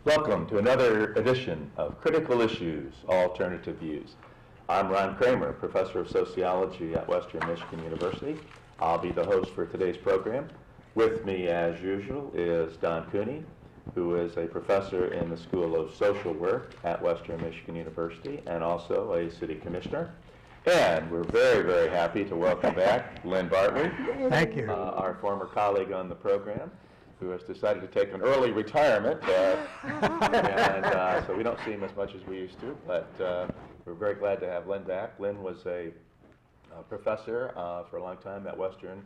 Welcome to another edition of Critical Issues, Alternative Views. I'm Ron Kramer, Professor of Sociology at Western Michigan University. I'll be the host for today's program. With me, as usual, is Don Cooney, who is a professor in the School of Social Work at Western Michigan University and also a city commissioner. And we're very, very happy to welcome back Lynwood Bartley. Thank you. Our former colleague on the program, who has decided to take an early retirement. So we don't see him as much as we used to, but we're very glad to have Lynn back. Lynn was a professor for a long time at Western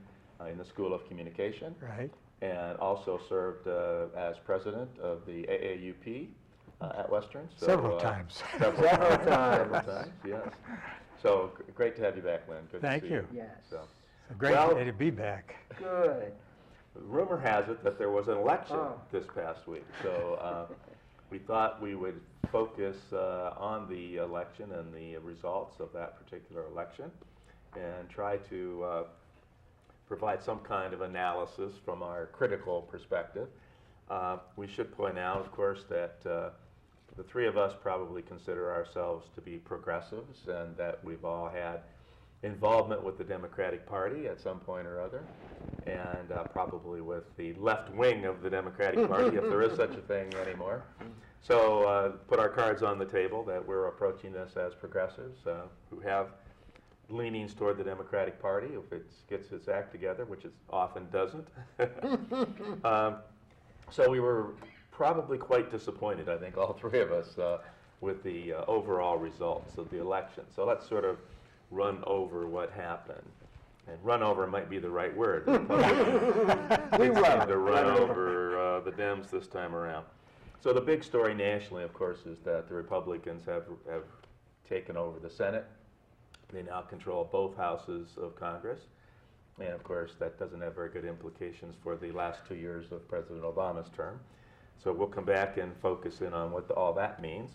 in the School of Communication. Right. And also served as president of the AAUP at Western. So, Several times. Several times, yes. So great to have you back, Lynn. Good Thank to see you. you. Yes. So, It's a great day to be back. Good. rumor has it that there was an election this past week. So we thought we would focus on the election and the results of that particular election and try to provide some kind of analysis from our critical perspective. We should point out, of course, that the three of us probably consider ourselves to be progressives and that we've all had involvement with the Democratic Party at some point or other, and probably with the left wing of the Democratic Party, if there is such a thing anymore. So put our cards on the table that we're approaching this as progressives who have leanings toward the Democratic Party if it gets its act together, which it often doesn't. So we were probably quite disappointed, I think, all three of us, with the overall results of the election. So let's sort of run over what happened. And run over might be the right word. We seem to run over the Dems this time around. So the big story nationally, of course, is that the Republicans have taken over the Senate. They now control both houses of Congress. And of course, that doesn't have very good implications for the last 2 years of President Obama's term. So we'll come back and focus in on what all that means.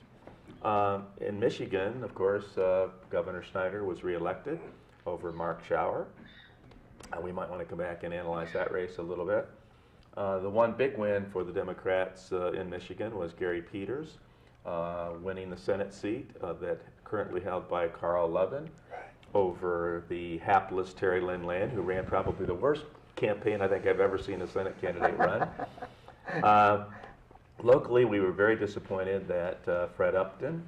In Michigan, of course, Governor Snyder was reelected over Mark Schauer. We might want to come back and analyze that race a little bit. The one big win for the Democrats in Michigan was Gary Peters winning the Senate seat that currently held by Carl Levin over the hapless Terry Lynn Land, who ran probably the worst campaign I think I've ever seen a Senate candidate run. Locally, we were very disappointed that Fred Upton,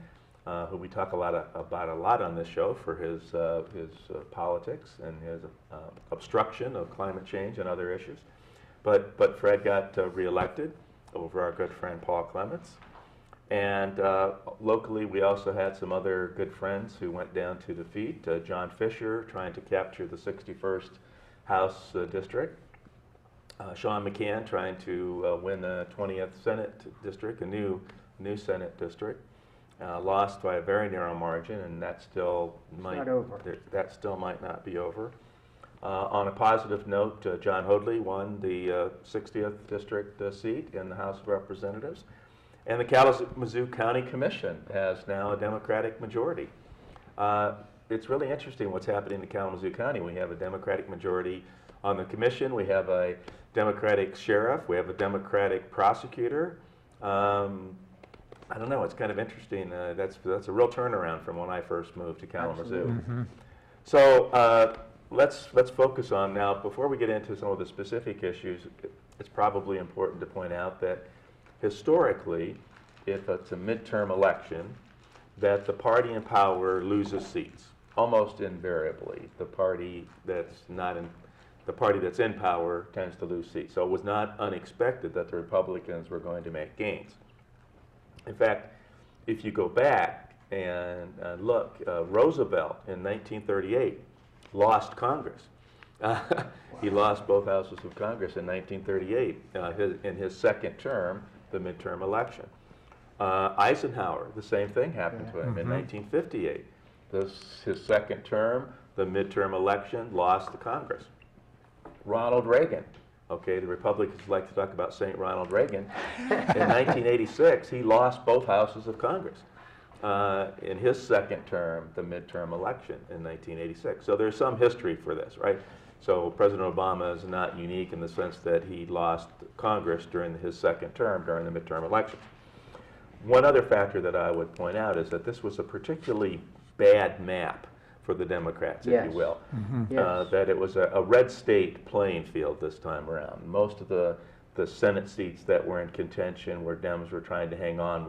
who we talk about a lot on this show for his politics and his obstruction of climate change and other issues, but Fred got reelected over our good friend Paul Clements. And locally, we also had some other good friends who went down to defeat. John Fisher trying to capture the 61st House District. Sean McCann trying to win the 20th Senate District, a new Senate district. Lost by a very narrow margin, and that still might not be over. On a positive note, John Hoadley won the 60th District seat in the House of Representatives. And the Kalamazoo County Commission has now a Democratic majority. It's really interesting what's happening in Kalamazoo County. We have a Democratic majority on the commission. We have a Democratic sheriff. We have a Democratic prosecutor. I don't know. It's kind of interesting. That's a real turnaround from when I first moved to Kalamazoo. Mm-hmm. So let's focus on now. Before we get into some of the specific issues, it's probably important to point out that historically, if it's a midterm election, that the party in power loses seats almost invariably. The party that's in power tends to lose seats. So it was not unexpected that the Republicans were going to make gains. In fact, if you go back and look, Roosevelt in 1938 lost Congress. He lost both houses of Congress in 1938 in his second term, the midterm election. Eisenhower, the same thing happened to him in 1958. His second term, the midterm election, lost the Congress. Ronald Reagan, okay, the Republicans like to talk about St. Ronald Reagan. In 1986, he lost both houses of Congress in his second term, the midterm election in 1986. So there's some history for this, right? So President Obama is not unique in the sense that he lost Congress during his second term during the midterm election. one other factor that I would point out is that this was a particularly bad map for the Democrats, if you will. That it was a red state playing field this time around. Most of the Senate seats that were in contention, where Dems were trying to hang on,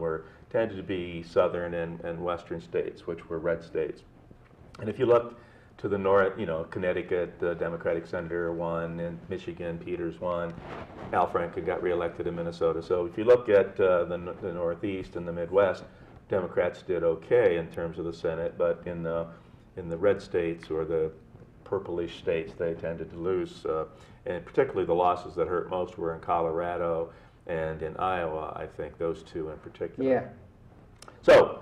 tended to be southern and western states, which were red states. And if you look to the north, Connecticut, the Democratic senator won, in Michigan, Peters won, Al Franken got reelected in Minnesota. So if you look at the Northeast and the Midwest, Democrats did okay in terms of the Senate, but in the red states or the purplish states, they tended to lose. And particularly the losses that hurt most were in Colorado and in Iowa, I think, those two in particular. Yeah. So,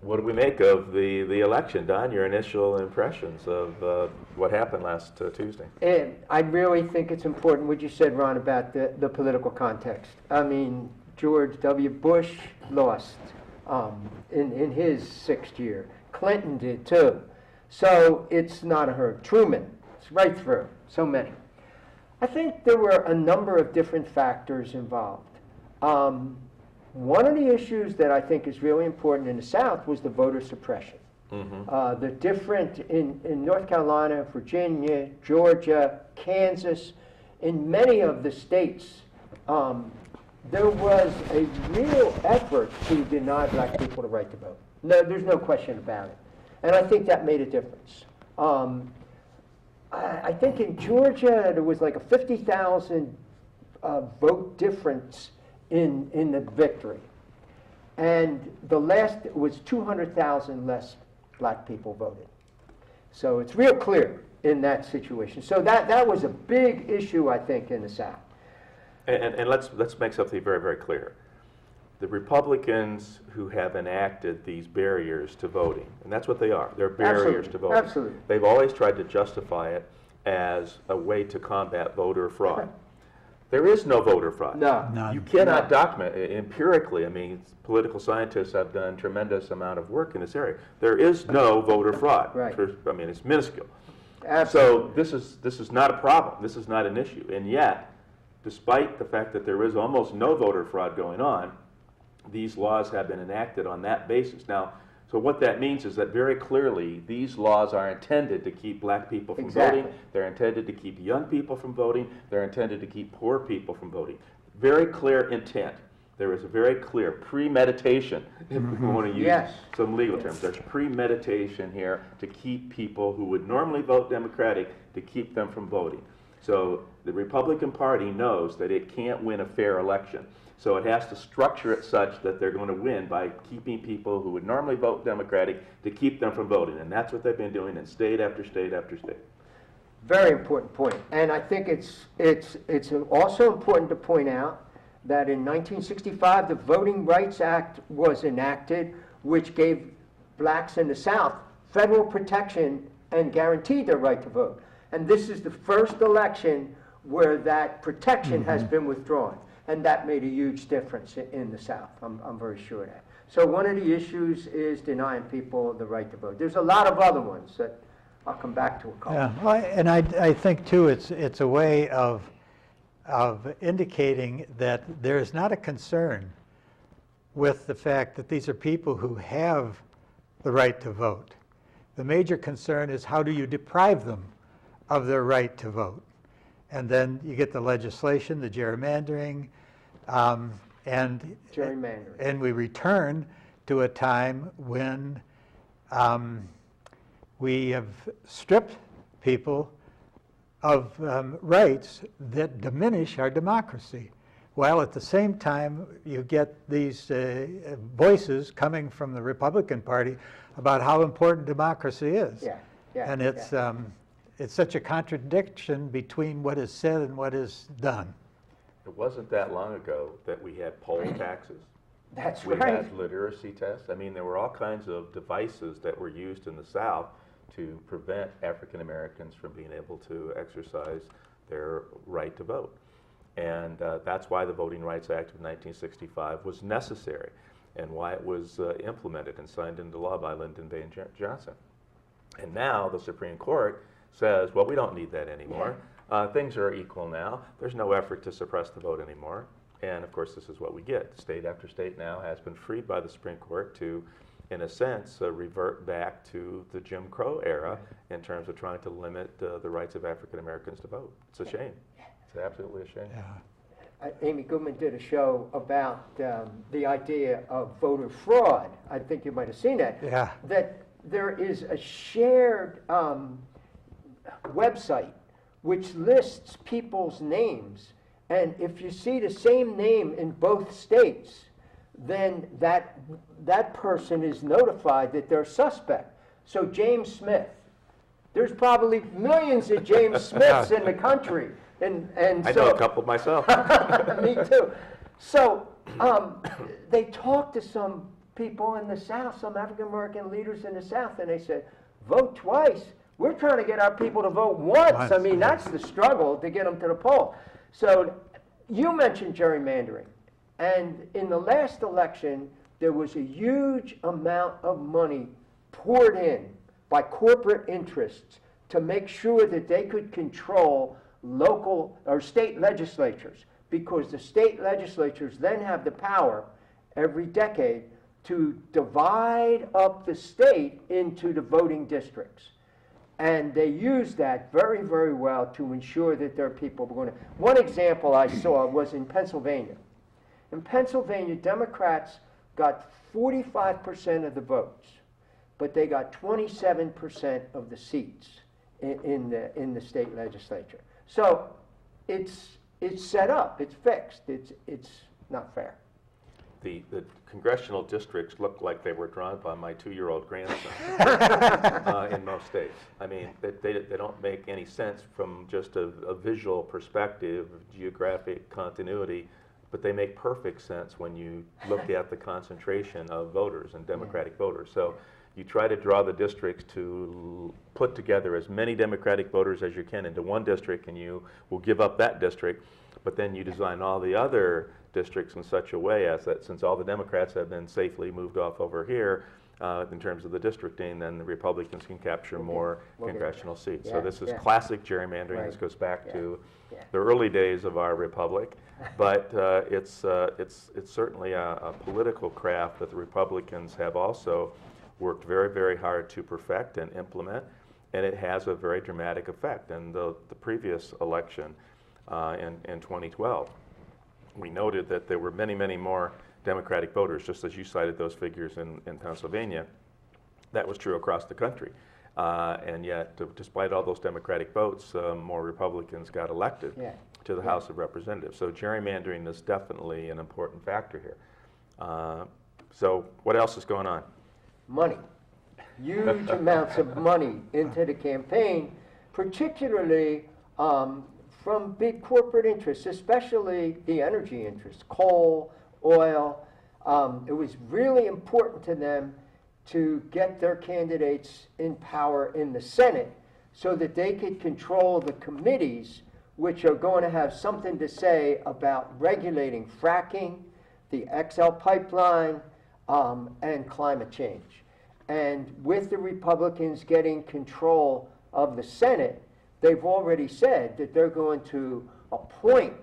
what do we make of the election, Don? Your initial impressions of what happened last Tuesday? And I really think it's important what you said, Ron, about the political context. I mean, George W. Bush lost in his 6th year. Clinton did too. So it's not a hurt. Truman, it's right through. So many. I think there were a number of different factors involved. One of the issues that I think is really important in the South was the voter suppression. The different, in North Carolina, Virginia, Georgia, Kansas, in many of the states, there was a real effort to deny black people the right to vote. No, there's no question about it. And I think that made a difference. I think in Georgia, there was like a 50,000 vote difference in the victory. And the last was 200,000 less black people voted. So it's real clear in that situation. So that was a big issue, I think, in the South. And let's make something very, very clear. The Republicans who have enacted these barriers to voting, and that's what they are, they're barriers to voting. Absolutely. They've always tried to justify it as a way to combat voter fraud. There is no voter fraud. No. None. You cannot document it empirically. I mean, political scientists have done tremendous amount of work in this area. There is no voter fraud. Right. I mean, it's minuscule. Absolutely. So this is not a problem. This is not an issue. And yet, despite the fact that there is almost no voter fraud going on, these laws have been enacted on that basis. Now, so what that means is that very clearly these laws are intended to keep black people from voting. They're intended to keep young people from voting. They're intended to keep poor people from voting. Very clear intent. There is a very clear premeditation, if we want to use some legal terms. There's premeditation here to keep people who would normally vote Democratic, to keep them from voting. So the Republican Party knows that it can't win a fair election. So it has to structure it such that they're going to win by keeping people who would normally vote Democratic to keep them from voting. And that's what they've been doing in state after state after state. Very important point. And I think it's also important to point out that in 1965, the Voting Rights Act was enacted, which gave blacks in the South federal protection and guaranteed their right to vote. And this is the first election where that protection has been withdrawn. And that made a huge difference in the South. I'm very sure of that. So one of the issues is denying people the right to vote. There's a lot of other ones that I'll come back to a couple. Yeah, well, and I think too it's a way of indicating that there is not a concern with the fact that these are people who have the right to vote. The major concern is how do you deprive them of their right to vote? And then you get the legislation, the gerrymandering, and we return to a time when we have stripped people of rights that diminish our democracy, while at the same time you get these voices coming from the Republican Party about how important democracy is. And it's such a contradiction between what is said and what is done. It wasn't that long ago that we had poll taxes. That's we right. had literacy tests. I mean, there were all kinds of devices that were used in the South to prevent African Americans from being able to exercise their right to vote. And that's why the Voting Rights Act of 1965 was necessary and why it was implemented and signed into law by Lyndon B. Johnson. And now the Supreme Court says, well, we don't need that anymore. Things are equal now. There's no effort to suppress the vote anymore. And of course, this is what we get. State after state now has been freed by the Supreme Court to, in a sense, revert back to the Jim Crow era in terms of trying to limit the rights of African Americans to vote. It's a shame. It's absolutely a shame. Yeah. Amy Goodman did a show about the idea of voter fraud. I think you might have seen that. Yeah. That there is a shared website which lists people's names, and if you see the same name in both states, then that person is notified that they're suspect. So James Smith, there's probably millions of James Smiths in the country, and I so, know a couple myself. me too. So they talked to some people in the South, some African American leaders in the South, and they said, vote twice. We're trying to get our people to vote once. I mean, that's the struggle to get them to the poll. So you mentioned gerrymandering. And in the last election, there was a huge amount of money poured in by corporate interests to make sure that they could control local or state legislatures, because the state legislatures then have the power every decade to divide up the state into the voting districts. And they use that very, very well to ensure that their people were going to. One example I saw was in Pennsylvania. In Pennsylvania, Democrats got 45% of the votes, but they got 27% of the seats in the state legislature. So it's set up, it's fixed, it's not fair. The congressional districts look like they were drawn by my 2-year-old grandson in most states. I mean, they don't make any sense from just a visual perspective, geographic continuity, but they make perfect sense when you look at the concentration of voters and Democratic voters. So you try to draw the districts to put together as many Democratic voters as you can into one district, and you will give up that district, but then you design all the other districts in such a way as that since all the Democrats have been safely moved off over here in terms of the districting, then the Republicans can capture more congressional seats. So this is classic gerrymandering. Right. This goes back to the early days of our republic, but it's certainly a political craft that the Republicans have also worked very, very hard to perfect and implement, and it has a very dramatic effect. And the previous election in 2012, we noted that there were many, many more Democratic voters, just as you cited those figures in Pennsylvania. That was true across the country. And yet, despite all those Democratic votes, more Republicans got elected to the House of Representatives. So gerrymandering is definitely an important factor here. So what else is going on? Money. Huge amounts of money into the campaign, particularly from big corporate interests, especially the energy interests, coal, oil. It was really important to them to get their candidates in power in the Senate so that they could control the committees which are going to have something to say about regulating fracking, the XL pipeline, and climate change. And with the Republicans getting control of the Senate, they've already said that they're going to appoint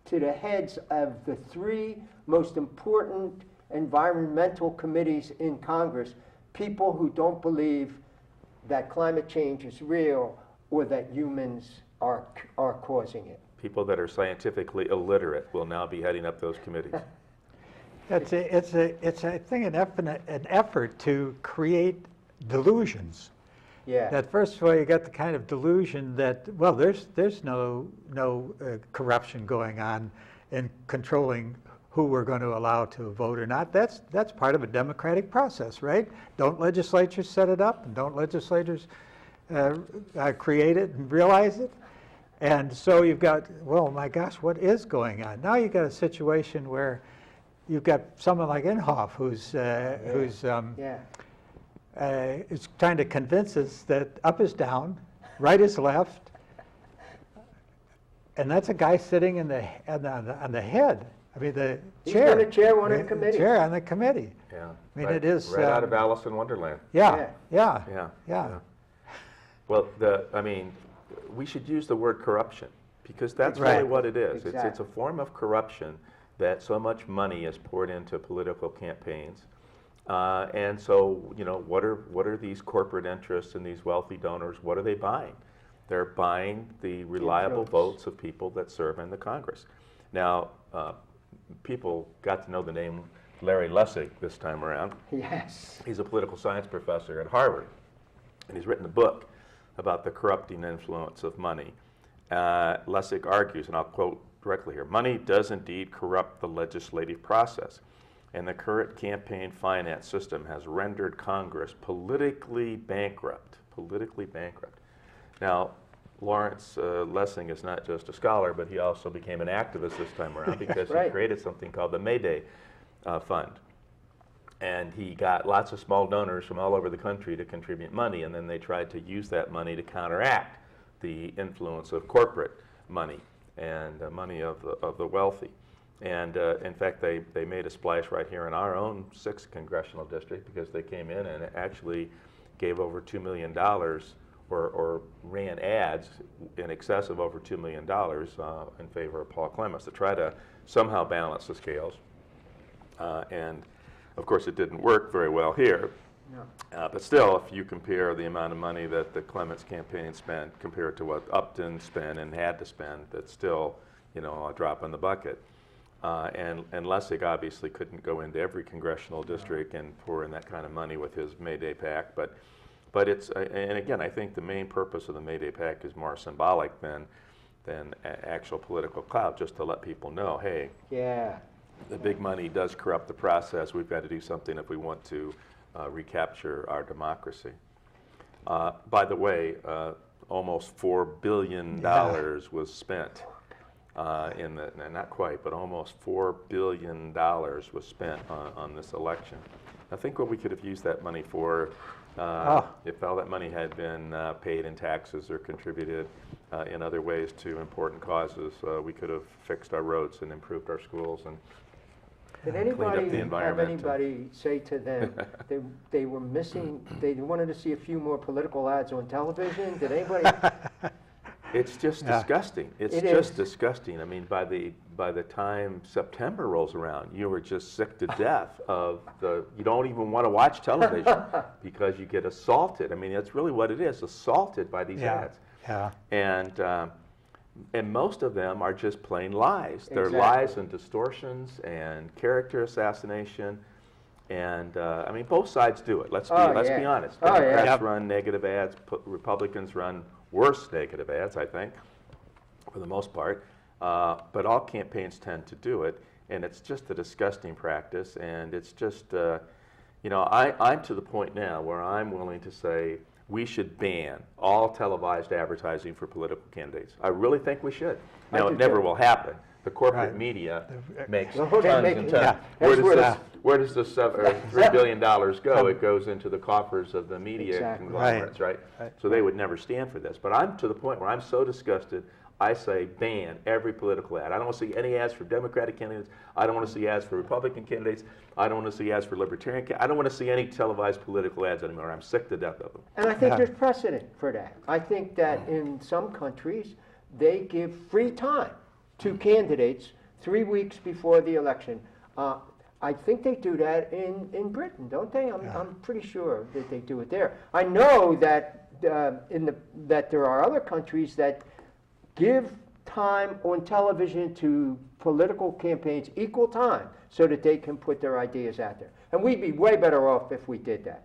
to the heads of the 3 most important environmental committees in Congress people who don't believe that climate change is real or that humans are causing it. People that are scientifically illiterate will now be heading up those committees. It's I think an effort to create delusions. Yeah. That first of all, you got the kind of delusion that, well, there's no corruption going on in controlling who we're going to allow to vote or not. That's part of a democratic process, right? Don't legislatures set it up, and don't legislators create it and realize it? And so you've got, well, my gosh, what is going on? Now you've got a situation where you've got someone like Inhofe who's is trying to convince us that up is down, right is left, and that's a guy sitting on the head. I mean, the He's chair. going to chair one of the committees. Chair on the committee. Yeah. I mean, right, it is right out of Alice in Wonderland. Yeah. Well, we should use the word corruption because that's Right. really what it is. Exactly. It's a form of corruption that so much money is poured into political campaigns. And so, what are these corporate interests and these wealthy donors, what are they buying? They're buying the reliable votes of people that serve in the Congress. Now, people got to know the name Larry Lessig this time around. Yes. He's a political science professor at Harvard, and he's written a book about the corrupting influence of money. Lessig argues, and I'll quote directly here, "Money does indeed corrupt the legislative process, and the current campaign finance system has rendered Congress politically bankrupt." Politically bankrupt. Now, Lawrence Lessig is not just a scholar, but he also became an activist this time around because Right. he created something called the Mayday Fund. And he got lots of small donors from all over the country to contribute money, and then they tried to use that money to counteract the influence of corporate money and money of the wealthy. And in fact, they made a splash right here in our own 6th congressional district because they came in and actually gave over $2 million or ran ads in excess of over $2 million in favor of Paul Clements to try to somehow balance the scales. And of course, it didn't work very well here. No. But still, if you compare the amount of money that the Clements campaign spent compared to what Upton spent and had to spend, that's still, a drop in the bucket. And Lessig obviously couldn't go into every congressional district and pour in that kind of money with his Mayday PAC. But it's, and again, I think the main purpose of the Mayday PAC is more symbolic than actual political clout, just to let people know, hey, Yeah. the big money does corrupt the process. We've got to do something if we want to recapture our democracy. By the way, almost $4 billion was spent not quite, but almost $4 billion was spent on this election. I think what we could have used that money for, if all that money had been paid in taxes or contributed in other ways to important causes, we could have fixed our roads and improved our schools and Did cleaned up the anybody have environment. anybody say to them they were missing, they wanted to see a few more political ads on television? Did anybody? It's just disgusting. It's It just is. disgusting. I mean, by the time September rolls around, you were just sick to death of you don't even want to watch television because you get assaulted. I mean, that's really what it is, assaulted by these ads. Yeah. And most of them are just plain lies. They're Exactly. lies and distortions and character assassination. And I mean, both sides do it. Let's be honest. Oh, yeah. Democrats Yep. run negative ads. Republicans run worse negative ads, I think, for the most part. But all campaigns tend to do it, and it's just a disgusting practice. And it's just, I'm to the point now where I'm willing to say we should ban all televised advertising for political candidates. I really think we should. I Now, do it never too. will happen. The corporate Right. media makes Oh, tons they make and it, tons. yeah. Where does the $3 billion go? It goes into the coffers of the media Exactly. conglomerates, right? Right. So they would never stand for this. But I'm to the point where I'm so disgusted, I say ban every political ad. I don't want to see any ads for Democratic candidates. I don't want to see ads for Republican candidates. I don't want to see ads for Libertarian candidates. I don't want to see any televised political ads anymore. I'm sick to death of them. And I think Yeah. there's precedent for that. I think that in some countries, they give free time to candidates 3 weeks before the election. I think they do that in Britain, don't they? I'm pretty sure that they do it there. I know that that there are other countries that give time on television to political campaigns, equal time, so that they can put their ideas out there. And we'd be way better off if we did that.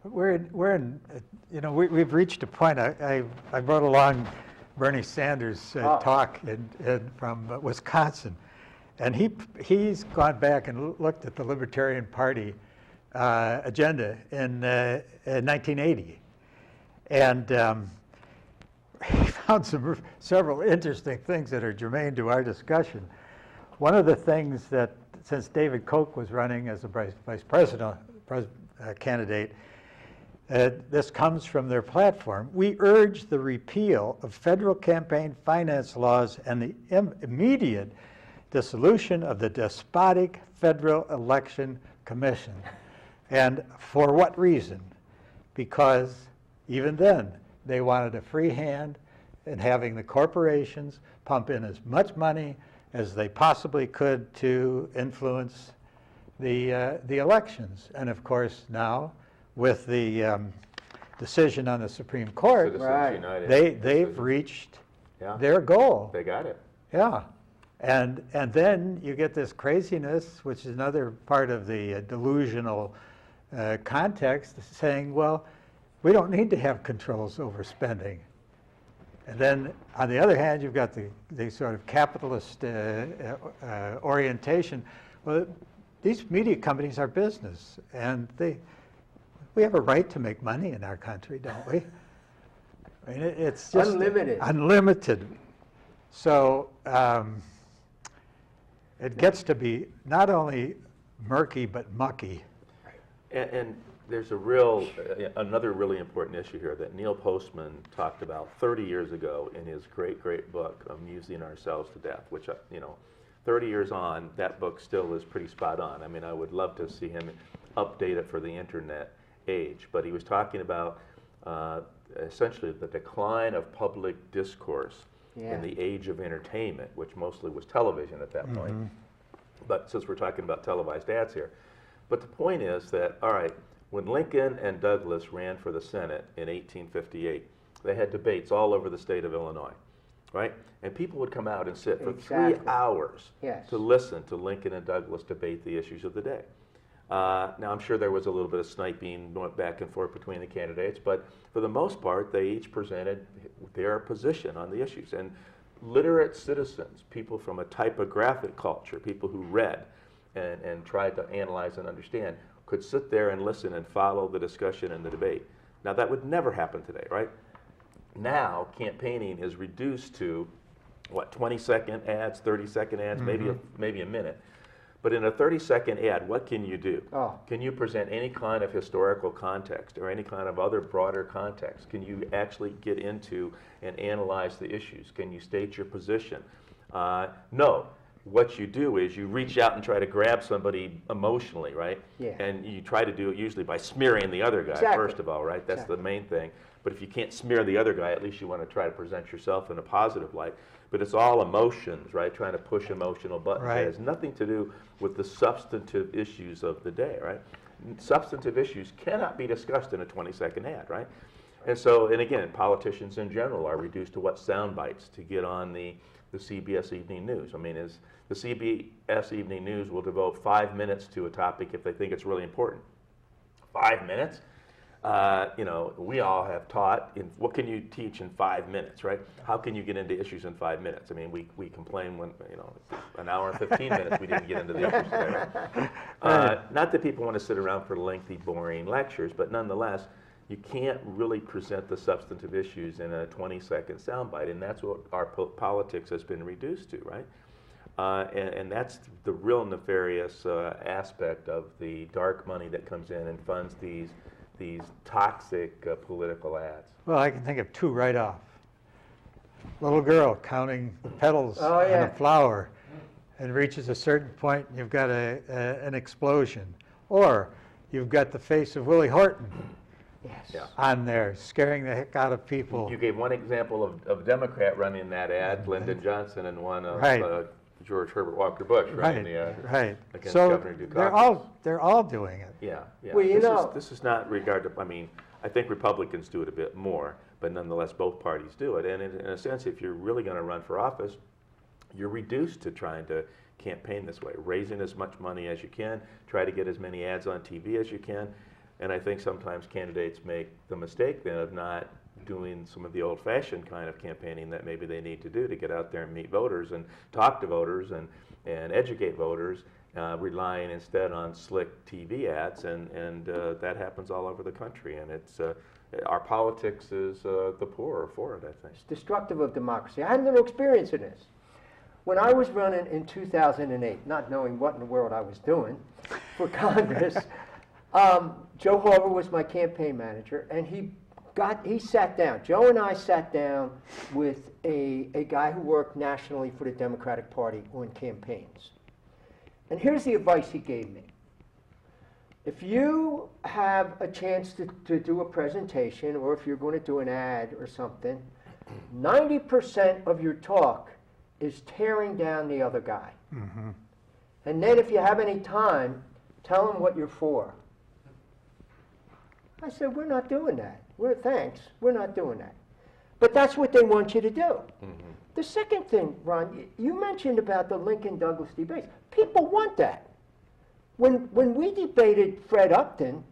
We've reached a point. I brought along Bernie Sanders' talk from Wisconsin, and he's gone back and looked at the Libertarian Party agenda in 1980, and he found several interesting things that are germane to our discussion. One of the things that, since David Koch was running as a vice president candidate, this comes from their platform. We urge the repeal of federal campaign finance laws and the immediate dissolution of the despotic Federal Election Commission. And for what reason? Because even then, they wanted a free hand in having the corporations pump in as much money as they possibly could to influence the elections. And of course now, with the decision on the Supreme Court, Citizens Right. United they've decision. reached Yeah, their goal. they got it. Yeah. And then you get this craziness, which is another part of the delusional context, saying, well, we don't need to have controls over spending. And then, on the other hand, you've got the sort of capitalist orientation. Well, these media companies are business, and we have a right to make money in our country, don't we? I mean, it's just Unlimited. Unlimited. So it gets to be not only murky but mucky. And there's another really important issue here that Neil Postman talked about 30 years ago in his great book, Amusing Ourselves to Death, which, 30 years on, that book still is pretty spot on. I mean, I would love to see him update it for the internet age, but he was talking about essentially the decline of public discourse in the age of entertainment, which mostly was television at that point. But since we're talking about televised ads here, but the point is that, all right, when Lincoln and Douglas ran for the Senate in 1858, they had debates all over the state of Illinois, right? And people would come out and sit for 3 hours to listen to Lincoln and Douglas debate the issues of the day. Now, I'm sure there was a little bit of sniping went back and forth between the candidates, but for the most part, they each presented their position on the issues. And literate citizens, people from a typographic culture, people who read and tried to analyze and understand, could sit there and listen and follow the discussion and the debate. Now, that would never happen today, right? Now, campaigning is reduced to, 20-second ads, 30-second ads, maybe a minute. But in a 30-second ad, what can you do? Can you present any kind of historical context or any kind of other broader context? Can you actually get into and analyze the issues? Can you state your position? No. What you do is you reach out and try to grab somebody emotionally, right? Yeah. And you try to do it usually by smearing the other guy, first of all, right? That's the main thing. But if you can't smear the other guy, at least you want to try to present yourself in a positive light. But it's all emotions, right? Trying to push emotional buttons. Right. It has nothing to do with the substantive issues of the day, right? Substantive issues cannot be discussed in a 20-second ad, right? And so, and again, politicians in general are reduced to what sound bites to get on the CBS Evening News. I mean, the CBS Evening News will devote 5 minutes to a topic if they think it's really important. 5 minutes? We all have taught, what can you teach in 5 minutes, right? How can you get into issues in 5 minutes? I mean, we complain when, an hour and 15 minutes we didn't get into the issues today. Not that people want to sit around for lengthy, boring lectures, but nonetheless, you can't really present the substantive issues in a 20-second soundbite, and that's what our politics has been reduced to, right? And that's the real nefarious aspect of the dark money that comes in and funds these toxic political ads. Well, I can think of two right off. Little girl counting the petals on a flower and reaches a certain point and you've got an explosion. Or you've got the face of Willie Horton on there, scaring the heck out of people. You gave one example of a Democrat running that ad, Lyndon Johnson, and one of George Herbert Walker Bush running the ad against Governor Dukakis. They're all doing it. Yeah. Well, this is not regard to, I think Republicans do it a bit more, but nonetheless both parties do it. And in a sense, if you're really going to run for office, you're reduced to trying to campaign this way, raising as much money as you can, try to get as many ads on TV as you can. And I think sometimes candidates make the mistake then of not doing some of the old-fashioned kind of campaigning that maybe they need to do to get out there and meet voters and talk to voters and educate voters, relying instead on slick TV ads, and that happens all over the country. And it's our politics is the poorer for it, I think. It's destructive of democracy. I had a little experience in this. When I was running in 2008, not knowing what in the world I was doing for Congress, Joe Hauger was my campaign manager, and he sat down. Joe and I sat down with a guy who worked nationally for the Democratic Party on campaigns. And here's the advice he gave me. If you have a chance to do a presentation, or if you're going to do an ad or something, 90% of your talk is tearing down the other guy. And then if you have any time, tell them what you're for. I said, we're not doing that. Thanks, we're not doing that. But that's what they want you to do. The second thing, Ron, you mentioned about the Lincoln-Douglas debates. People want that. When we debated Fred Upton,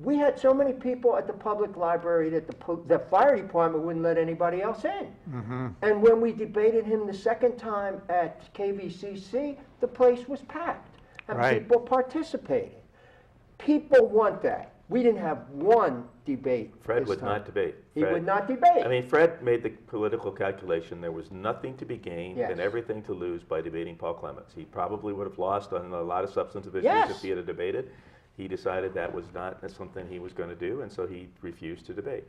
we had so many people at the public library that the fire department wouldn't let anybody else in. And when we debated him the second time at KVCC, the place was packed, and people participated. People want that. We didn't have one debate. Fred would not debate. He would not debate. I mean, Fred made the political calculation there was nothing to be gained and everything to lose by debating Paul Clements. He probably would have lost on a lot of substantive issues if he had debated. He decided that was not something he was going to do, and so he refused to debate.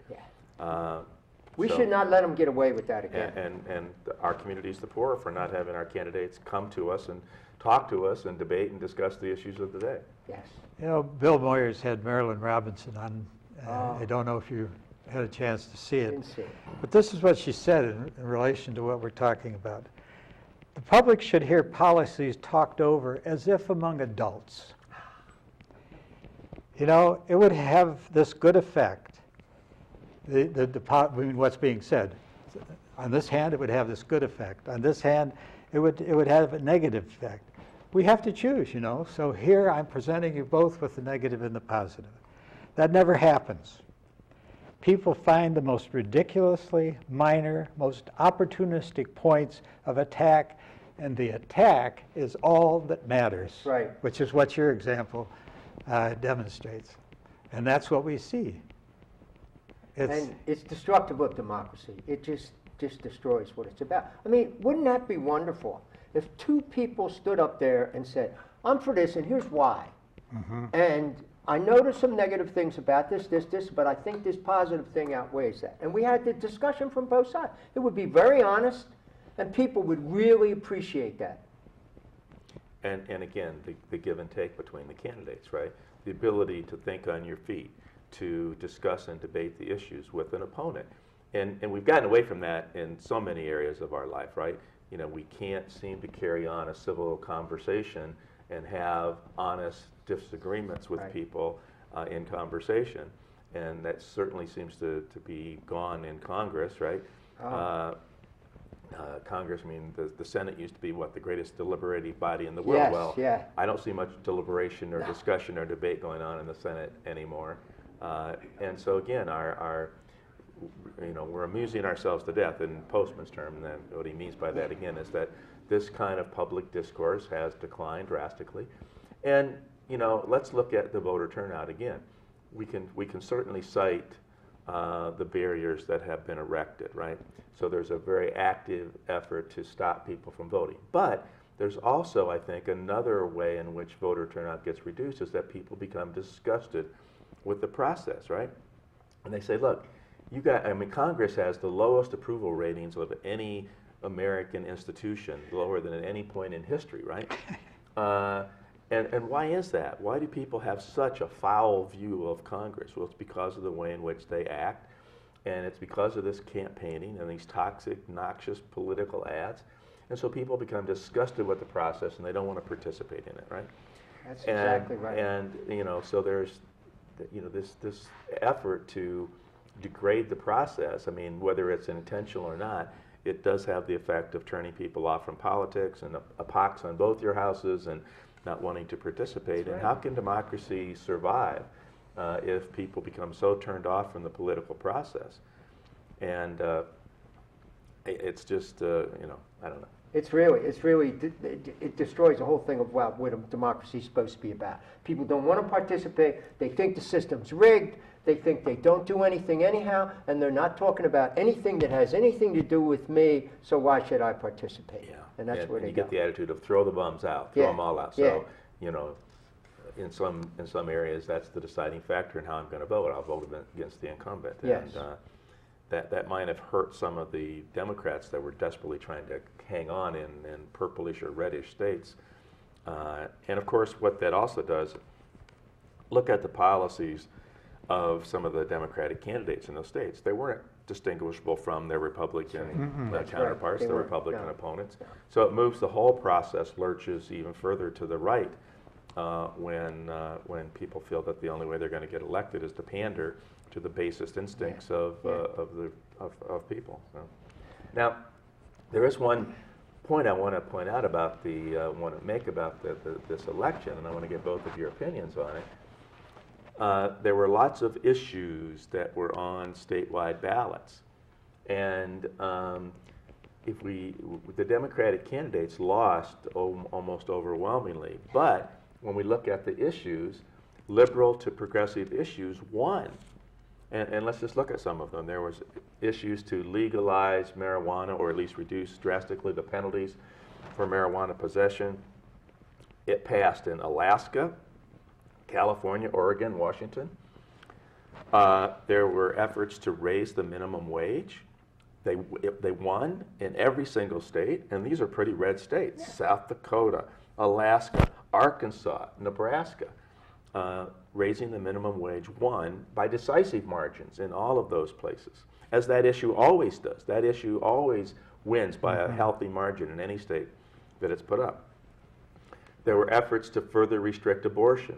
We should not let him get away with that again. And our community's the poorer for not having our candidates come to us and talk to us and debate and discuss the issues of the day. Yes. You know, Bill Moyers had Marilyn Robinson on. I don't know if you had a chance to see it. Didn't see it. But this is what she said in relation to what we're talking about. The public should hear policies talked over as if among adults. You know, it would have this good effect. What's being said. On this hand, it would have this good effect. On this hand, it would have a negative effect. We have to choose, you know. So here I'm presenting you both with the negative and the positive. That never happens. People find the most ridiculously minor, most opportunistic points of attack, and the attack is all that matters. Right. Which is what your example demonstrates. And that's what we see. And it's destructive of democracy. It just destroys what it's about. I mean, wouldn't that be wonderful if two people stood up there and said, I'm for this, and here's why. And I noticed some negative things about this, but I think this positive thing outweighs that. And we had the discussion from both sides. It would be very honest, and people would really appreciate that. And again, the give and take between the candidates, right? The ability to think on your feet, to discuss and debate the issues with an opponent. And we've gotten away from that in so many areas of our life, right? You know, we can't seem to carry on a civil conversation and have honest disagreements with people in conversation. And that certainly seems to be gone in Congress, right? Congress, I mean, the Senate used to be, the greatest deliberative body in the world. I don't see much deliberation or discussion or debate going on in the Senate anymore. And so again, we're amusing ourselves to death in Postman's term. And then what he means by that again is that this kind of public discourse has declined drastically. And let's look at the voter turnout again. We can certainly cite the barriers that have been erected, right? So there's a very active effort to stop people from voting. But there's also, I think, another way in which voter turnout gets reduced is that people become disgusted with the process, right? And they say, look, Congress has the lowest approval ratings of any American institution, lower than at any point in history, right? And why is that? Why do people have such a foul view of Congress? Well, it's because of the way in which they act, and it's because of this campaigning and these toxic, noxious political ads. And so people become disgusted with the process, and they don't want to participate in it, right? That's exactly right. And so there's this effort to degrade the process. I mean, whether it's intentional or not, it does have the effect of turning people off from politics and a pox on both your houses and not wanting to participate. And how can democracy survive if people become so turned off from the political process? And it's just, I don't know. It destroys the whole thing of what a democracy is supposed to be about. People don't want to participate. They think the system's rigged. They think they don't do anything anyhow, and they're not talking about anything that has anything to do with me, so why should I participate? Yeah. And that's where they get the attitude of throw the bums out, throw them all out. So, in some areas, that's the deciding factor in how I'm going to vote. I'll vote against the incumbent. Yes. And that might have hurt some of the Democrats that were desperately trying to hang on in purplish or reddish states. And of course, what that also does, look at the policies of some of the Democratic candidates in those states. They weren't distinguishable from their Republican That's counterparts, right. They their weren't, Republican no. opponents. No. So it moves the whole process, lurches even further to the right when people feel that the only way they're going to get elected is to pander to the basest instincts of people. So. Now, there is one point I want to point out about this election, and I want to get both of your opinions on it. There were lots of issues that were on statewide ballots, and the Democratic candidates lost almost overwhelmingly, but when we look at the issues, liberal to progressive issues won. And let's just look at some of them. There was issues to legalize marijuana, or at least reduce drastically the penalties for marijuana possession. It passed in Alaska, California, Oregon, Washington. There were efforts to raise the minimum wage. They won in every single state, and these are pretty red states: South Dakota, Alaska, Arkansas, Nebraska. Raising the minimum wage won by decisive margins in all of those places, as that issue always does. That issue always wins by a healthy margin in any state that it's put up. There were efforts to further restrict abortion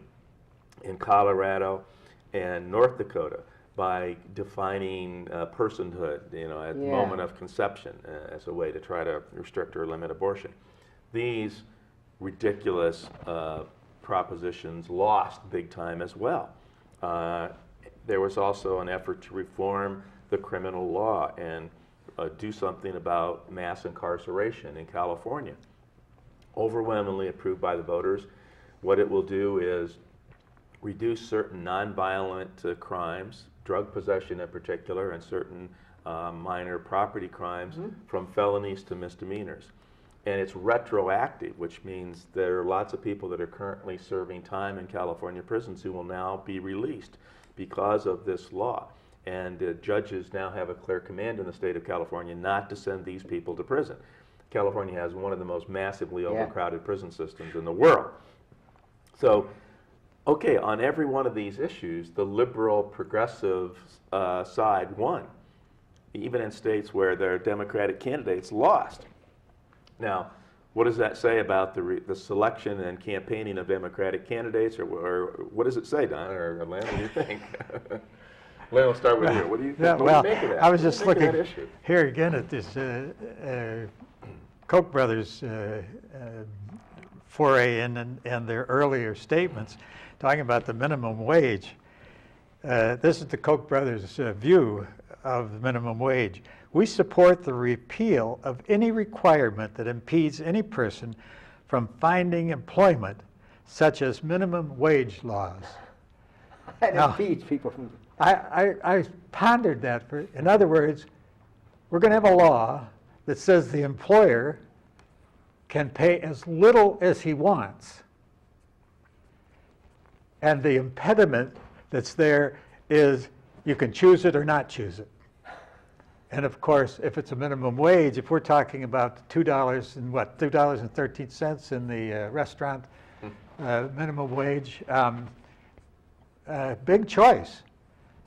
in Colorado and North Dakota by defining personhood, at the moment of conception as a way to try to restrict or limit abortion. These ridiculous propositions lost big time as well. There was also an effort to reform the criminal law and do something about mass incarceration in California. Overwhelmingly approved by the voters. What it will do is reduce certain nonviolent crimes, drug possession in particular, and certain minor property crimes from felonies to misdemeanors. And it's retroactive, which means there are lots of people that are currently serving time in California prisons who will now be released because of this law. And judges now have a clear command in the state of California not to send these people to prison. California has one of the most massively overcrowded prison systems in the world. So, okay, on every one of these issues, the liberal progressive side won, even in states where their Democratic candidates lost. Now, what does that say about the selection and campaigning of Democratic candidates, or what does it say, Don or Len? What do you think? Len, we'll start with you. What do you think? Yeah, What do you make of that? I was just looking that issue? here again at this Koch brothers foray in and their earlier statements talking about the minimum wage. This is the Koch brothers' view of the minimum wage. We support the repeal of any requirement that impedes any person from finding employment, such as minimum wage laws. That Now, impedes people from. I pondered that. In other words, we're going to have a law that says the employer can pay as little as he wants. And the impediment that's there is you can choose it or not choose it. And of course, if it's a minimum wage, if we're talking about $2.13 in the restaurant minimum wage, big choice.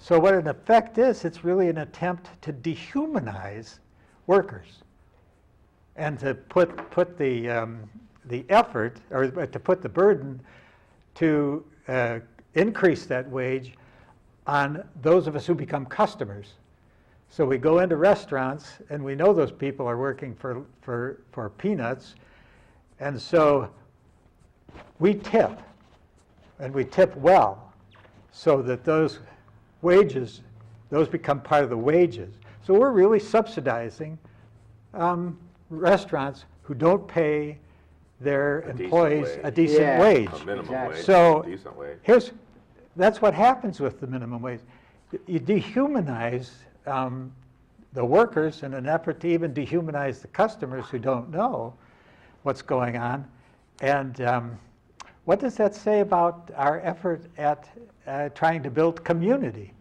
So what in effect is, it's really an attempt to dehumanize workers and to put the effort, or to put the burden to increase that wage on those of us who become customers. So we go into restaurants and we know those people are working for peanuts, and so we tip, and we tip well, so that those wages, those become part of the wages. So we're really subsidizing restaurants who don't pay their employees a decent wage. A minimum wage, So decent wage. That's what happens with the minimum wage. You dehumanize the workers in an effort to even dehumanize the customers who don't know what's going on. And what does that say about our effort at trying to build community?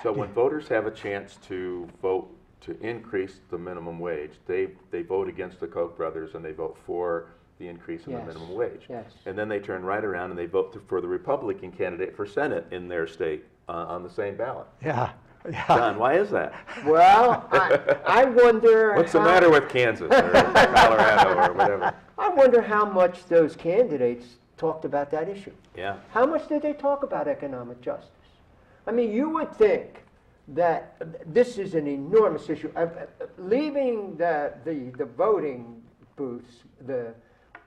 So when voters have a chance to vote to increase the minimum wage, they vote against the Koch brothers and they vote for the increase in the minimum wage. Yes. And then they turn right around and they vote for the Republican candidate for Senate in their state on the same ballot. Yeah. John, why is that? Well, I wonder. What's the matter with Kansas or Colorado or whatever? I wonder how much those candidates talked about that issue. Yeah. How much did they talk about economic justice? I mean, you would think that this is an enormous issue. Leaving the voting booths,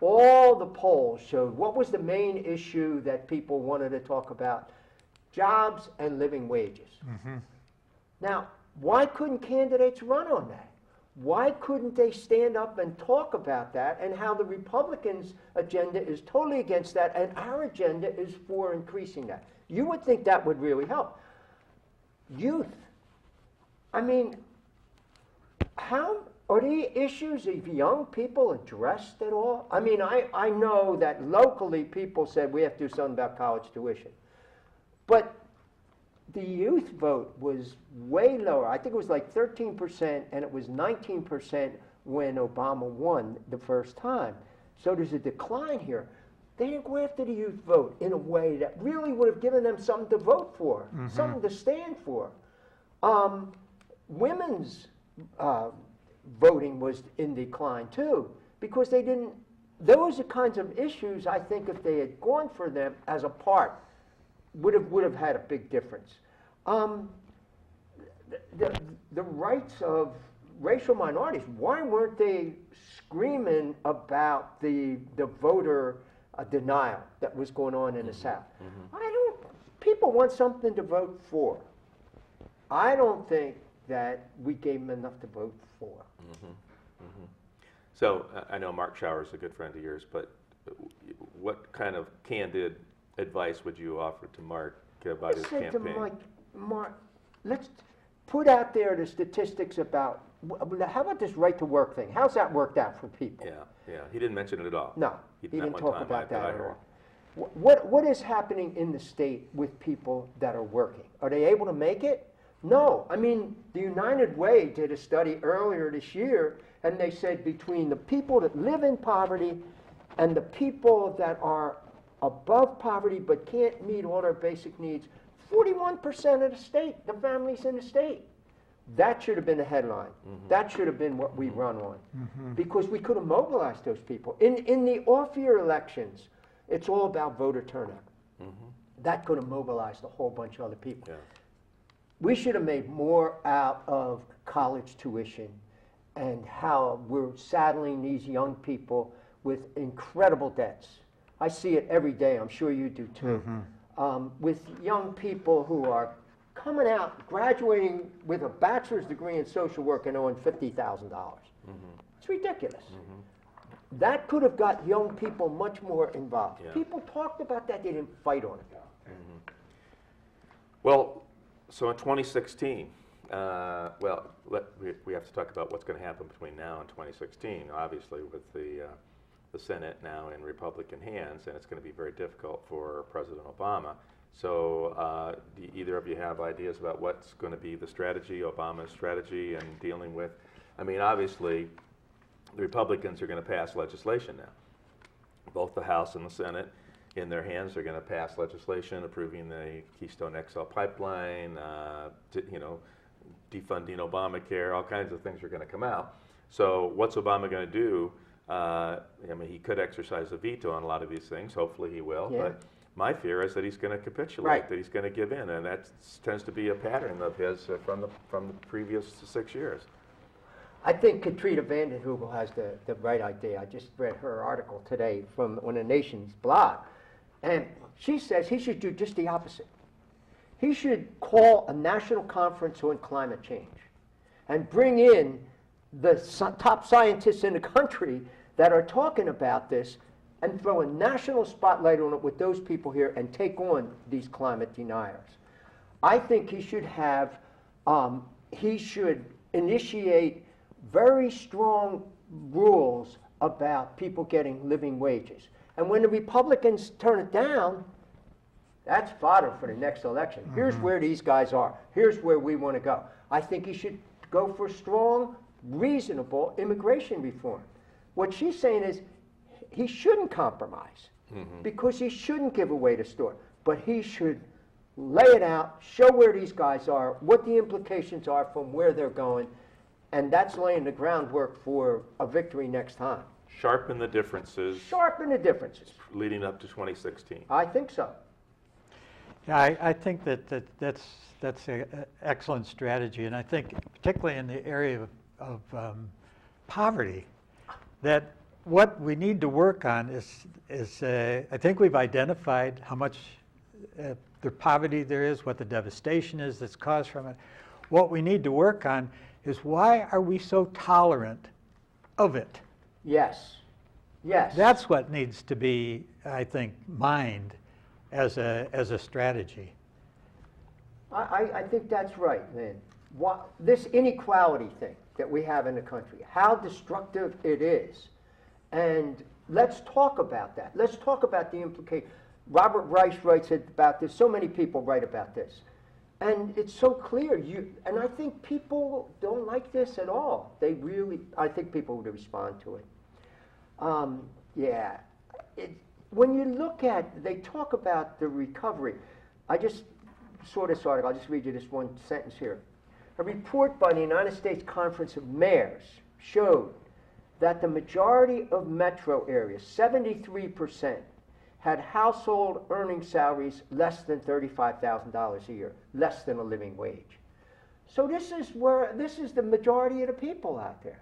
all the polls showed what was the main issue that people wanted to talk about: jobs and living wages. Mm-hmm. Now, why couldn't candidates run on that? Why couldn't they stand up and talk about that, and how the Republicans' agenda is totally against that and our agenda is for increasing that? You would think that would really help. Youth. I mean, how are the issues of young people addressed at all? I mean, I know that locally people said we have to do something about college tuition. But the youth vote was way lower. I think it was like 13%, and it was 19% when Obama won the first time. So there's a decline here. They didn't go after the youth vote in a way that really would have given them something to vote for, something to stand for. Women's voting was in decline too, because they didn't. Those are kinds of issues, I think, if they had gone for them as a part, would have had a big difference. The rights of racial minorities, why weren't they screaming about the voter denial that was going on in the South? People want something to vote for. I don't think that we gave them enough to vote for. So I know Mark Schauer is a good friend of yours, but what kind of candid advice would you offer to Mark about his I said campaign? to Mark, let's put out there the statistics about, how about this right to work thing? How's that worked out for people? Yeah. He didn't mention it at all. No, he Not didn't one talk time about that I at heard. all. What is happening in the state with people that are working? Are they able to make it? No. I mean, the United Way did a study earlier this year, and they said between the people that live in poverty and the people that are above poverty but can't meet all their basic needs, 41% of the state, the families in the state. That should have been the headline. That should have been what we run on. Because we could have mobilized those people. In the off-year elections, it's all about voter turnout. That could have mobilized a whole bunch of other people. Yeah. We should have made more out of college tuition and how we're saddling these young people with incredible debts. I see it every day, I'm sure you do too. With young people who are coming out, graduating with a bachelor's degree in social work and owing $50,000. It's ridiculous. That could have got young people much more involved. Yeah. People talked about that, they didn't fight on it. Well, so in 2016, we have to talk about what's going to happen between now and 2016, obviously with the Senate now in Republican hands, and it's going to be very difficult for President Obama. So do either of you have ideas about what's going to be the strategy, Obama's strategy, in dealing with, I mean, obviously, the Republicans are going to pass legislation now. Both the House and the Senate, in their hands, are going to pass legislation approving the Keystone XL pipeline, defunding Obamacare, all kinds of things are going to come out. So what's Obama going to do? I mean, he could exercise a veto on a lot of these things. Hopefully he will. Yeah. But my fear is that he's going to capitulate, Right. that he's going to give in, and that tends to be a pattern of his from the previous 6 years. I think Katrina vanden Heuvel has the right idea. I just read her article today on the Nation's blog. And she says he should do just the opposite. He should call a national conference on climate change and bring in the top scientists in the country that are talking about this and throw a national spotlight on it with those people here and take on these climate deniers. I think he should initiate very strong rules about people getting living wages. And when the Republicans turn it down, that's fodder for the next election. Here's where these guys are. Here's where we want to go. I think he should go for strong, reasonable immigration reform. What she's saying is he shouldn't compromise because he shouldn't give away the store, but he should lay it out, show where these guys are, what the implications are from where they're going, and that's laying the groundwork for a victory next time. Sharpen the differences Sharpen the differences. leading up to 2016. I think so. Yeah, I think that's an excellent strategy, and I think particularly in the area of poverty, that what we need to work on is I think we've identified how much the poverty there is, what the devastation is that's caused from it. What we need to work on is why are we so tolerant of it? Yes. Yes. That's what needs to be, I think, mined as a strategy. I think that's right, Lynn. This inequality thing that we have in the country, how destructive it is. And let's talk about that. Let's talk about the implication. Robert Reich writes about this. So many people write about this. And it's so clear. And I think people don't like this at all. I think people would respond to it. When you look at, they talk about the recovery. I just saw this article. I'll just read you this one sentence here. A report by the United States Conference of Mayors showed that the majority of metro areas, 73%, had household earning salaries less than $35,000 a year, less than a living wage. So this is the majority of the people out there.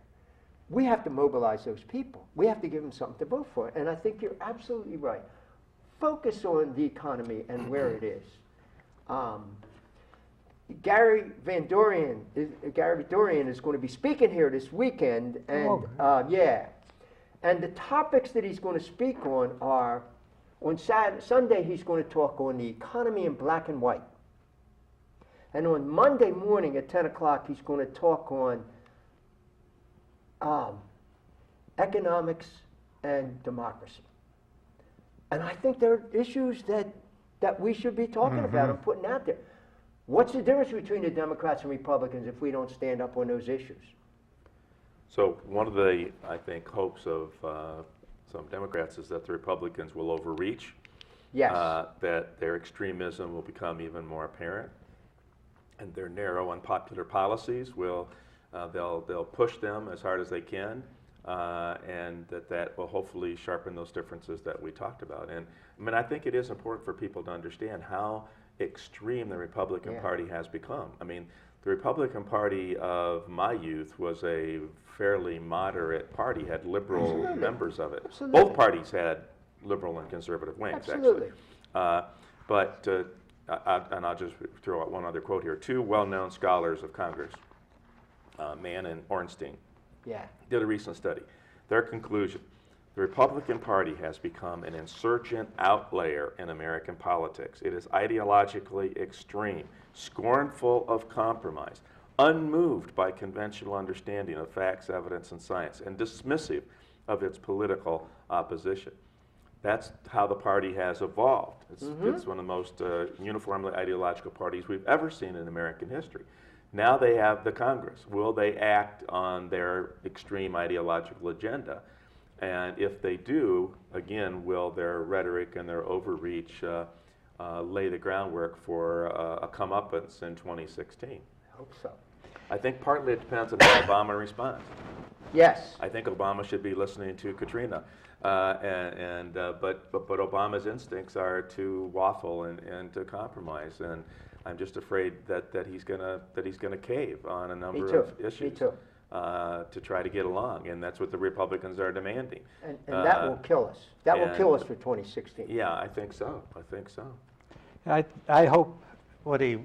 We have to mobilize those people. We have to give them something to vote for. And I think you're absolutely right. Focus on the economy and where it is. Gary Dorian is going to be speaking here this weekend, and and the topics that he's going to speak on are, on Sunday he's going to talk on the economy in black and white, and on Monday morning at 10 o'clock he's going to talk on economics and democracy. And I think there are issues that we should be talking about and putting out there. What's the difference between the Democrats and Republicans if we don't stand up on those issues? So one of the, I think, hopes of some Democrats is that the Republicans will overreach. Yes. That their extremism will become even more apparent, and their narrow, unpopular policies will they'll push them as hard as they can, and that will hopefully sharpen those differences that we talked about. And I mean, I think it is important for people to understand how extreme the Republican Party has become. I mean, the Republican Party of my youth was a fairly moderate party, had liberal members of it. Absolutely. Both parties had liberal and conservative wings, Absolutely. actually. And I'll just throw out one other quote here. Two well-known scholars of Congress, Mann and Ornstein, did a recent study. Their conclusion: the Republican Party has become an insurgent outlier in American politics. It is ideologically extreme, scornful of compromise, unmoved by conventional understanding of facts, evidence, and science, and dismissive of its political opposition. That's how the party has evolved. It's one of the most uniformly ideological parties we've ever seen in American history. Now they have the Congress. Will they act on their extreme ideological agenda? And if they do, again, will their rhetoric and their overreach lay the groundwork for a comeuppance in 2016? I hope so. I think partly it depends on how Obama responds. Yes. I think Obama should be listening to Katrina, but Obama's instincts are to waffle and to compromise, and I'm just afraid that he's gonna cave on a number of issues. Me too. To try to get along, and that's what the Republicans are demanding. And that will kill us. That will kill us for 2016. Yeah, I think so. I hope what he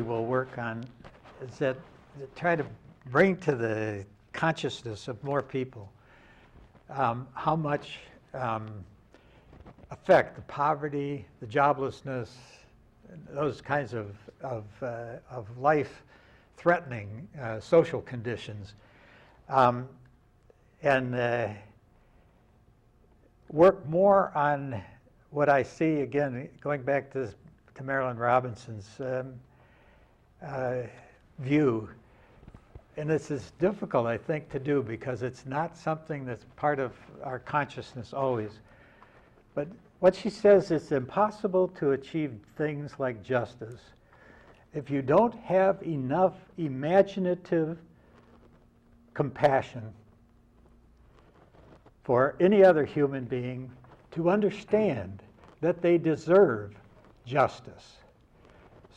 will work on is that try to bring to the consciousness of more people how much effect the poverty, the joblessness, those kinds of life-threatening social conditions, and work more on what I see, again, going back to Marilyn Robinson's view. And this is difficult, I think, to do because it's not something that's part of our consciousness always. But What she says, it's impossible to achieve things like justice if you don't have enough imaginative compassion for any other human being to understand that they deserve justice.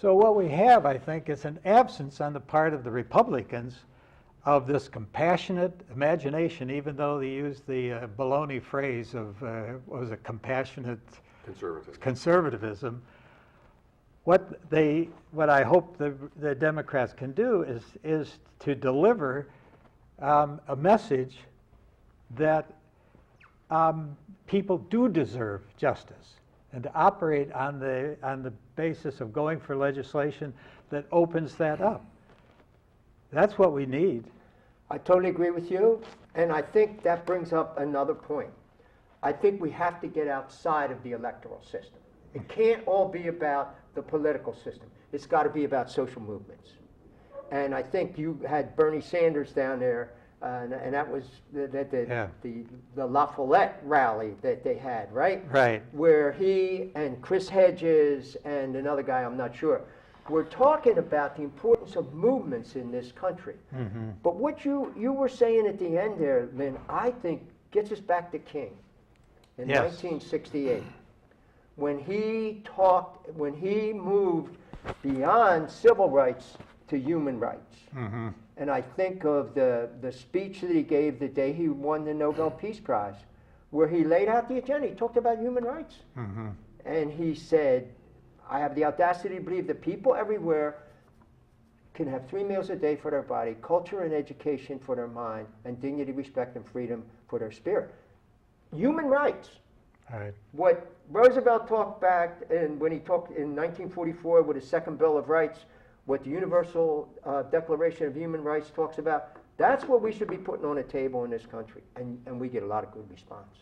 So what we have, I think, is an absence on the part of the Republicans of this compassionate imagination, even though they use the baloney phrase of, what was it, compassionate conservatism. What I hope the Democrats can do is to deliver a message that people do deserve justice, and to operate on the basis of going for legislation that opens that up. That's what we need. I totally agree with you, and I think that brings up another point. I think we have to get outside of the electoral system. It can't all be about the political system. It's got to be about social movements. And I think you had Bernie Sanders down there, and that was the La Follette rally that they had, right? Right. Where he and Chris Hedges and another guy, I'm not sure, we're talking about the importance of movements in this country. Mm-hmm. But what you were saying at the end there, Lynn, I think gets us back to King in Yes. 1968. When he moved beyond civil rights to human rights. Mm-hmm. And I think of the speech that he gave the day he won the Nobel Peace Prize, where he laid out the agenda. He talked about human rights. Mm-hmm. And he said, I have the audacity to believe that people everywhere can have 3 meals a day for their body, culture and education for their mind, and dignity, respect, and freedom for their spirit. Human rights. Right. What Roosevelt talked back, and when he talked in 1944 with his Second Bill of Rights, what the Universal Declaration of Human Rights talks about, that's what we should be putting on the table in this country, and we get a lot of good response.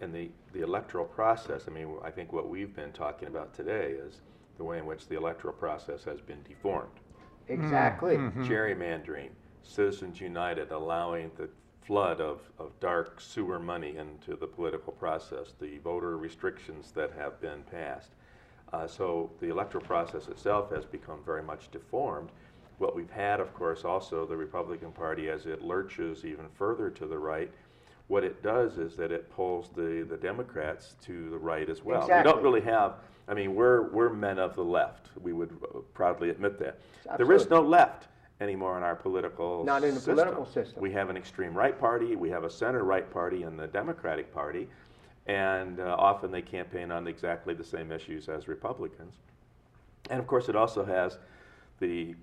And the electoral process, I mean, I think what we've been talking about today is the way in which the electoral process has been deformed. Exactly. Mm-hmm. Gerrymandering, Citizens United allowing the flood of dark sewer money into the political process, the voter restrictions that have been passed. So the electoral process itself has become very much deformed. What we've had, of course, also the Republican Party, as it lurches even further to the right, what it does is that it pulls the Democrats to the right as well. Exactly. We don't really have, I mean, we're men of the left. We would proudly admit that. Absolutely. There is no left anymore in our political Not in the system. political system. We have an extreme right party, we have a center right party in the Democratic Party, and often they campaign on exactly the same issues as Republicans. And of course it also has the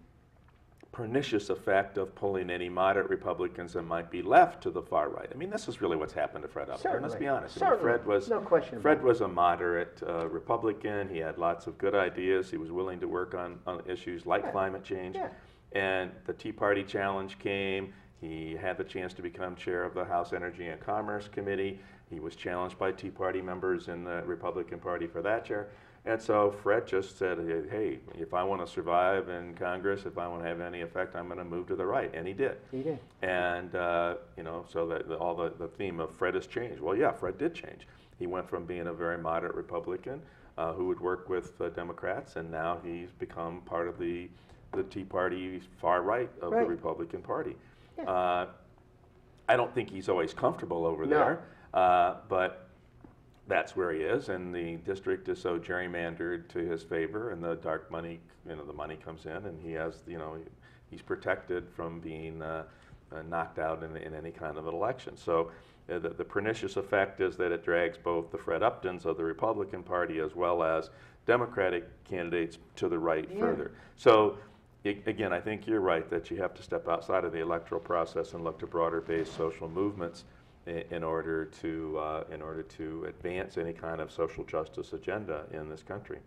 pernicious effect of pulling any moderate Republicans that might be left to the far right. I mean, this is really what's happened to Fred Upton. Let's be honest. I mean, Fred was, no question Fred about was a moderate Republican. He had lots of good ideas. He was willing to work on issues like climate change. Yeah. And the Tea Party challenge came. He had the chance to become chair of the House Energy and Commerce Committee. He was challenged by Tea Party members in the Republican Party for that chair. And so Fred just said, hey, if I want to survive in Congress, if I want to have any effect, I'm going to move to the right. And he did. He did. And, so that all the theme of Fred has changed. Well, yeah, Fred did change. He went from being a very moderate Republican who would work with Democrats, and now he's become part of the Tea Party far right of the Republican Party. Yeah. I don't think he's always comfortable over No. there, but that's where he is, and the district is so gerrymandered to his favor, and the dark money, the money comes in, and he has, he's protected from being knocked out in any kind of an election. So the pernicious effect is that it drags both the Fred Uptons of the Republican Party as well as Democratic candidates to the right further. So again, I think you're right that you have to step outside of the electoral process and look to broader-based social movements in order to advance any kind of social justice agenda in this country.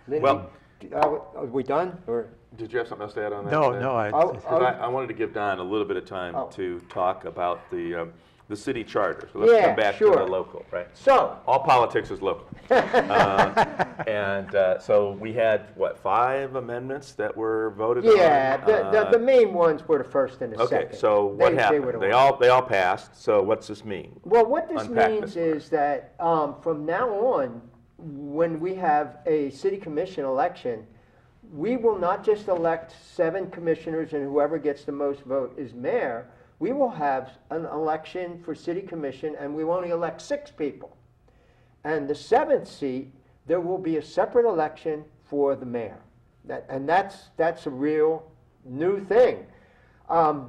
Lynn, Well, are we done? Or did you have something else to add on that? No, no. I wanted to give Don a little bit of time to talk about the the city charter. So let's Yeah, come back to sure. the local, right? So, All politics is local. So we had, what, 5 amendments that were voted on? yeah, the main ones were the first and the Okay, second. so what They were happened? the They ones. all passed, so what's this mean? Well, what this Unpack means this is that from now on, when we have a city commission election, we will not just elect 7 commissioners and whoever gets the most vote is mayor. We will have an election for city commission and we will only elect 6 people. And the 7th seat, there will be a separate election for the mayor. That's a real new thing.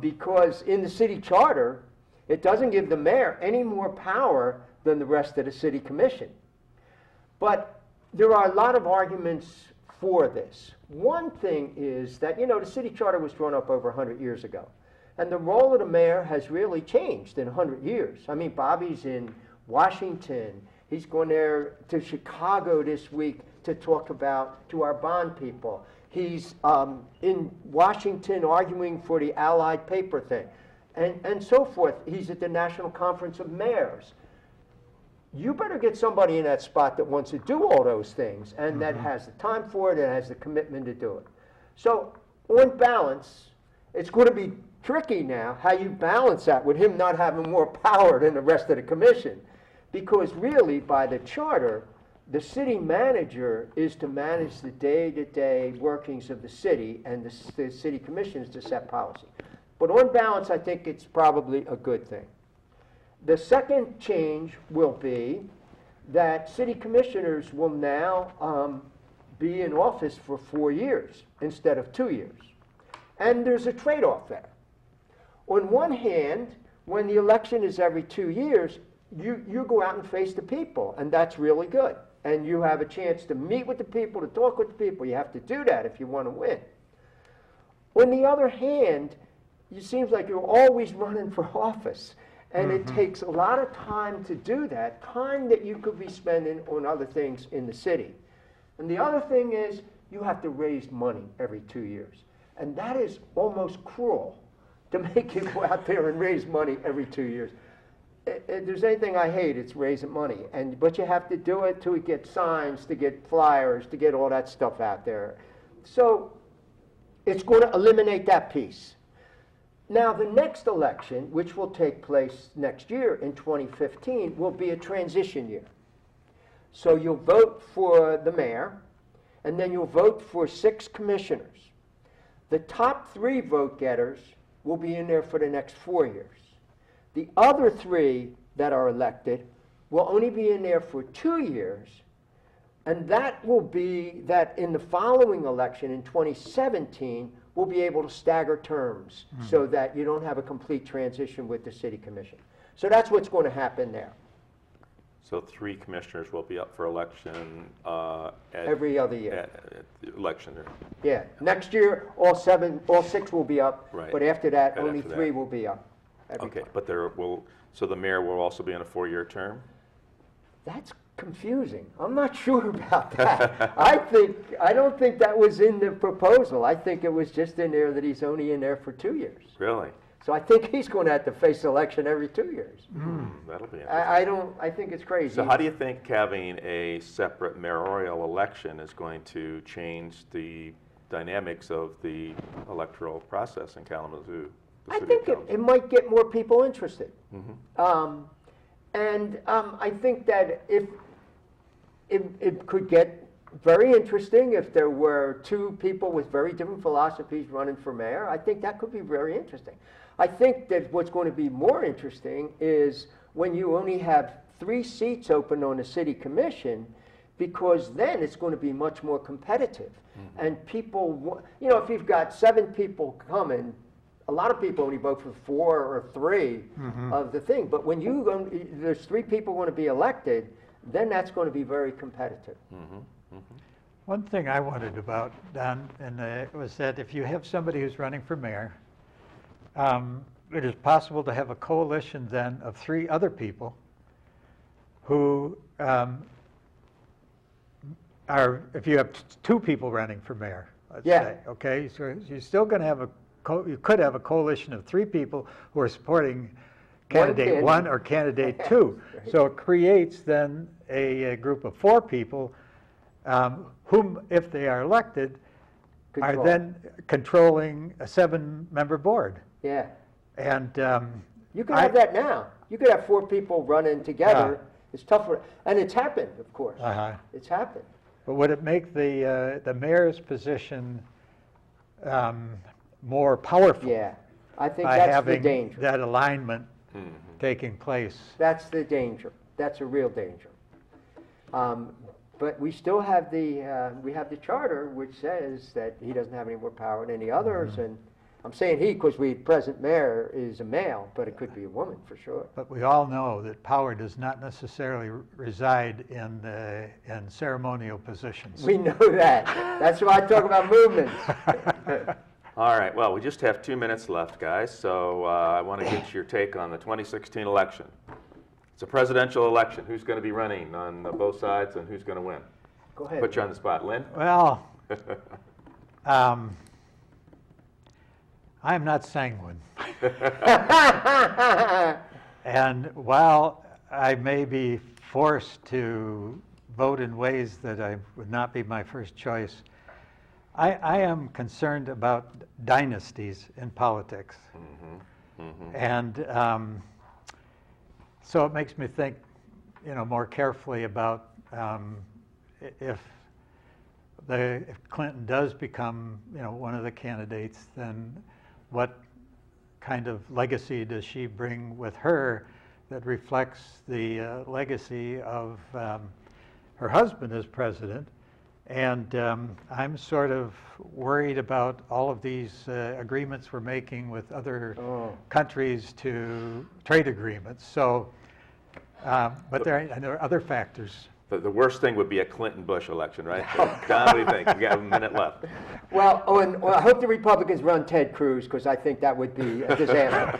Because in the city charter, it doesn't give the mayor any more power than the rest of the city commission. But there are a lot of arguments for this. One thing is that, the city charter was drawn up over 100 years ago. And the role of the mayor has really changed in 100 years. I mean, Bobby's in Washington. He's going there to Chicago this week to talk to our bond people. He's in Washington arguing for the Allied paper thing and so forth. He's at the National Conference of Mayors. You better get somebody in that spot that wants to do all those things and that has the time for it and has the commitment to do it. So on balance, it's going to be tricky now how you balance that with him not having more power than the rest of the commission. Because really, by the charter, the city manager is to manage the day-to-day workings of the city, and the city commission is to set policy. But on balance, I think it's probably a good thing. The second change will be that city commissioners will now be in office for 4 years instead of 2 years. And there's a trade-off there. On one hand, when the election is every 2 years, you go out and face the people, and that's really good. And you have a chance to meet with the people, to talk with the people. You have to do that if you want to win. On the other hand, it seems like you're always running for office. And it takes a lot of time to do that, time that you could be spending on other things in the city. And the other thing is you have to raise money every 2 years. And that is almost cruel to make you go out there and raise money every 2 years. If there's anything I hate, it's raising money. But you have to do it to get signs, to get flyers, to get all that stuff out there. So it's going to eliminate that piece. Now, the next election, which will take place next year in 2015, will be a transition year. So you'll vote for the mayor, and then you'll vote for 6 commissioners. The top 3 vote getters will be in there for the next 4 years. The other 3 that are elected will only be in there for 2 years, and that will be that in the following election in 2017, we'll be able to stagger terms so that you don't have a complete transition with the city commission. So that's what's going to happen there. So 3 commissioners will be up for election Every other year. at the election. Yeah. Next year, all 6 will be up, Right. but after that, Right only after 3 that. will be up. Every Okay, time. but so the mayor will also be in a 4-year term? That's confusing. I'm not sure about that. I don't think that was in the proposal. I think it was just in there that he's only in there for 2 years. Really? So I think he's going to have to face election every 2 years. That'll be interesting. I think it's crazy. So how do you think having a separate mayoral election is going to change the dynamics of the electoral process in Kalamazoo? I think it might get more people interested. I think that if it could get very interesting if there were 2 people with very different philosophies running for mayor. I think that could be very interesting. I think that what's going to be more interesting is when you only have 3 seats open on the city commission, because then it's going to be much more competitive. And people, if you've got 7 people coming, a lot of people only vote for 4 or 3 of the thing. But when there's 3 people going to be elected, then that's going to be very competitive. One thing I wondered about, Don, was that if you have somebody who's running for mayor, it is possible to have a coalition then of 3 other people who if you have 2 people running for mayor, let's say, okay, so you're still going to have you could have a coalition of 3 people who are supporting candidate one or candidate two. Right. So it creates then a group of 4 people whom, if they are elected, Control. are then controlling a 7-member board. Yeah. And You could have that now. You could have 4 people running together. Yeah. It's tougher, and it's happened, of course. Uh-huh. It's happened. But would it make the mayor's position more powerful Yeah, I think by that's the having danger. that alignment taking place? That's the danger. That's a real danger. But we still have the charter, which says that he doesn't have any more power than any others. And I'm saying he because the present mayor is a male, but it could be a woman for sure. But we all know that power does not necessarily reside in ceremonial positions. We know that. That's why I talk about movements. All right, well, we just have 2 minutes left, guys, so I want to get your take on the 2016 election. It's a presidential election. Who's going to be running on both sides and who's going to win? Go ahead. Put you on the spot. Lynn? Well, I'm not sanguine. And while I may be forced to vote in ways that would not be my first choice, I am concerned about dynasties in politics. And so it makes me think, more carefully about if Clinton does become, one of the candidates, then what kind of legacy does she bring with her that reflects the legacy of her husband as president? And I'm sort of worried about all of these agreements we're making with other countries to trade agreements. So, but there are other factors. The worst thing would be a Clinton-Bush election, right? Don, what do you think? We got a minute left. Well, I hope the Republicans run Ted Cruz because I think that would be a disaster.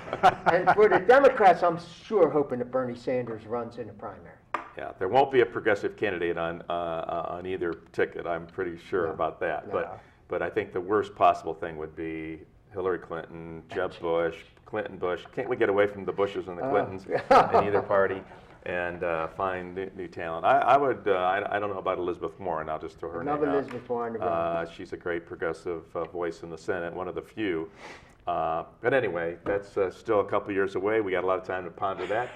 And for the Democrats, I'm sure hoping that Bernie Sanders runs in the primary. Yeah, there won't be a progressive candidate on either ticket. I'm pretty sure about that. No. But I think the worst possible thing would be Hillary Clinton, Jeb Bush, Clinton Bush. Can't we get away from the Bushes and the Clintons in either party and find new talent? I would. I don't know about Elizabeth Warren. I'll just throw her name out. Elizabeth Warren. She's a great progressive voice in the Senate, one of the few. But anyway, that's still a couple years away. We got a lot of time to ponder that.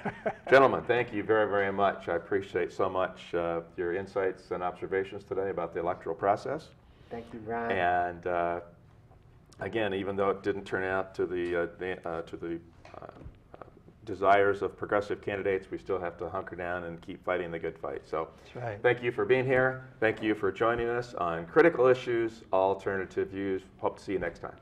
Gentlemen, thank you very, very much. I appreciate so much your insights and observations today about the electoral process. Thank you, Ron. And again, even though it didn't turn out to the desires of progressive candidates, we still have to hunker down and keep fighting the good fight. So That's right. thank you for being here. Thank you for joining us on Critical Issues, Alternative Views. Hope to see you next time.